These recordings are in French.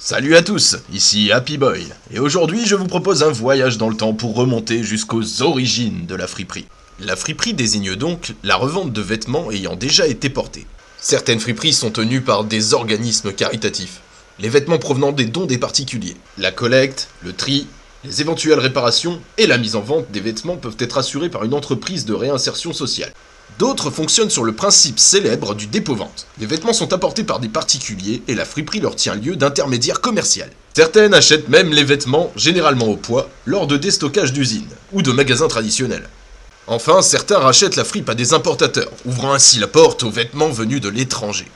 Salut à tous, ici Happy Boy, et aujourd'hui je vous propose un voyage dans le temps pour remonter jusqu'aux origines de la friperie. La friperie désigne donc la revente de vêtements ayant déjà été portés. Certaines friperies sont tenues par des organismes caritatifs, les vêtements provenant des dons des particuliers. La collecte, le tri, les éventuelles réparations et la mise en vente des vêtements peuvent être assurés par une entreprise de réinsertion sociale. D'autres fonctionnent sur le principe célèbre du dépôt-vente. Les vêtements sont apportés par des particuliers et la friperie leur tient lieu d'intermédiaire commercial. Certaines achètent même les vêtements, généralement au poids, lors de déstockage d'usines ou de magasins traditionnels. Enfin, certains rachètent la fripe à des importateurs, ouvrant ainsi la porte aux vêtements venus de l'étranger.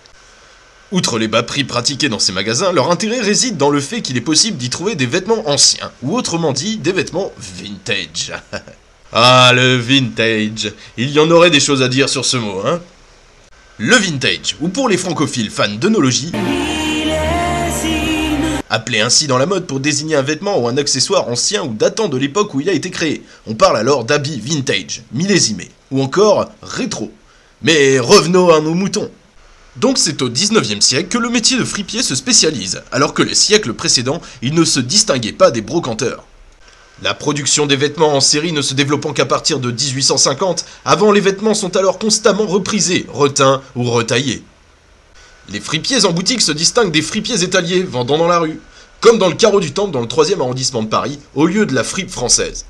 Outre les bas prix pratiqués dans ces magasins, leur intérêt réside dans le fait qu'il est possible d'y trouver des vêtements anciens, ou autrement dit, des vêtements vintage. Ah, le vintage. Il y en aurait des choses à dire sur ce mot, hein. Le vintage, ou pour les francophiles fans d'œnologie, appelé ainsi dans la mode pour désigner un vêtement ou un accessoire ancien ou datant de l'époque où il a été créé. On parle alors d'habits vintage, millésimés, ou encore rétro. Mais revenons à nos moutons. Donc c'est au 19e siècle que le métier de fripier se spécialise, alors que les siècles précédents, il ne se distinguait pas des brocanteurs. La production des vêtements en série ne se développant qu'à partir de 1850, avant les vêtements sont alors constamment reprisés, reteints ou retaillés. Les fripiers en boutique se distinguent des fripiers étaliers vendant dans la rue, comme dans le carreau du Temple dans le 3e arrondissement de Paris, au lieu de la fripe française.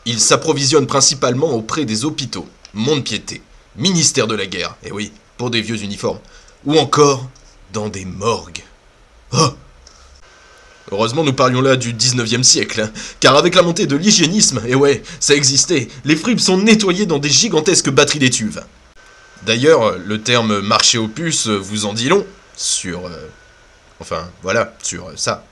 Ils s'approvisionnent principalement auprès des hôpitaux, mont-de-piété, ministère de la guerre, et oui, pour des vieux uniformes, ou encore dans des morgues. Oh! Heureusement nous parlions là du 19e siècle, hein, car avec la montée de l'hygiénisme, et ouais, ça existait, les fripes sont nettoyées dans des gigantesques batteries d'étuves. D'ailleurs, le terme marché aux puces vous en dit long, sur ça.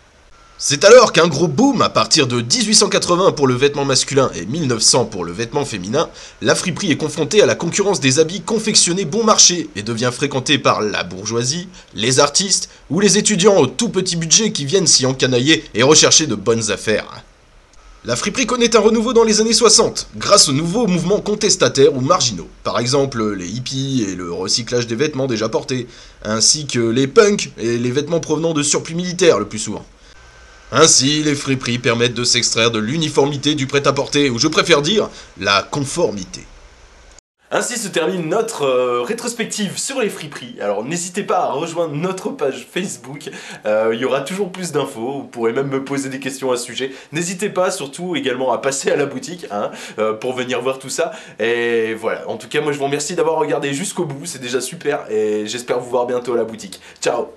C'est alors qu'un gros boom, à partir de 1880 pour le vêtement masculin et 1900 pour le vêtement féminin, la friperie est confrontée à la concurrence des habits confectionnés bon marché et devient fréquentée par la bourgeoisie, les artistes ou les étudiants au tout petit budget qui viennent s'y encanailler et rechercher de bonnes affaires. La friperie connaît un renouveau dans les années 60, grâce aux nouveaux mouvements contestataires ou marginaux, par exemple les hippies et le recyclage des vêtements déjà portés, ainsi que les punks et les vêtements provenant de surplus militaires le plus souvent. Ainsi, les friperies permettent de s'extraire de l'uniformité du prêt-à-porter, ou je préfère dire, la conformité. Ainsi se termine notre rétrospective sur les friperies. Alors n'hésitez pas à rejoindre notre page Facebook, il y aura toujours plus d'infos, vous pourrez même me poser des questions à ce sujet. N'hésitez pas surtout également à passer à la boutique pour venir voir tout ça. Et voilà, en tout cas moi je vous remercie d'avoir regardé jusqu'au bout, c'est déjà super et j'espère vous voir bientôt à la boutique. Ciao!